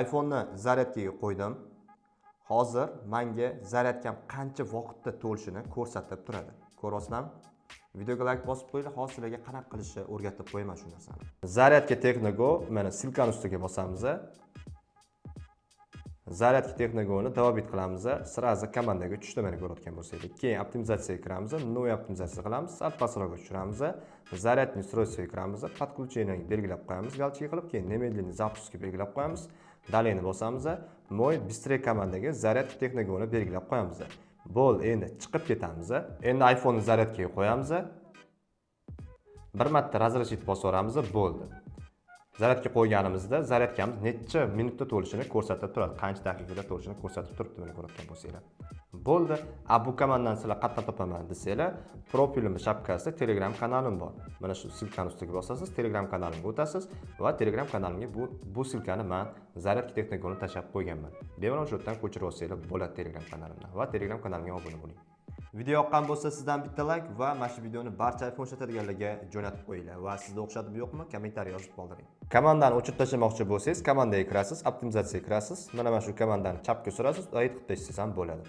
iPhone'ni zaryadkaga qo'ydim. Hozir menga zaryadkam qancha vaqtda to'lishini ko'rsatib turadi. Ko'ryapsizlarmi? Videoga like bosib qo'yinglar, hozir sizlarga qanaqa qilishni o'rgatib qo'yaman shu narsani. Zaryadka Technogo, mana silkani ustiga bosamiz. Zaryadka Technogoni davom qilamiz. Sirazi komandaga tushdi mana ko'rayotgan bo'lsangiz. Keyin optimizatsiyaga kiramiz, новый optimizatsiya qilamiz, sal pastroqqa tushiramiz. Zaryadni устройствоga kiramiz, подключениeni belgilab qo'yamiz, galchika qilib, keyin немедленно запускga belgilab qo'yamiz. Dalayni bosamiz. Moy быстрее komandaga Zaryadka Technogoni belgilab qo'yamiz. Bo'l, endi chiqib ketamiz. Endi iPhone'ni zaryadkaga qo'yamiz. Bir marta razрешить bosaveramiz, bo'ldi. Zaryadga qo'yganimizda zaryadkamiz necha minutda to'lishini ko'rsatib turadi. Qancha daqiqada to'lishini ko'rsatib turibdi, buni ko'rayotgan bo'lsanglar. Bo'ldi. Bu komandani sizlar qayerdan topaman desanglar, profilimning shapkasida Telegram kanalim bor. Mana shu silkani ustiga bosasiz, Telegram kanalimga o'tasiz va Telegram kanalimga bu silkani men Zaryadka Technogoni tashlab qo'yganman. Bemalol shu yerdan ko'chirib olsanglar bo'ladi Telegram kanalimdan va Telegram kanalimga obuna bo'ling. Video yoqqan bo'lsa sizdan bitta like va mana shu videoni barcha iPhone ishlatadiganlarga jo'natib qo'yinglar va sizga o'xshadimi yo'qmi kommentariy yozib qoldiring. Komandani o'chirib tashlamoqchi bo'lsangiz, komandaga kirasiz, optimizatsiyaga kirasiz. Mana shu komandani chapga surasiz, edit qilib tashlasangiz ham bo'ladi.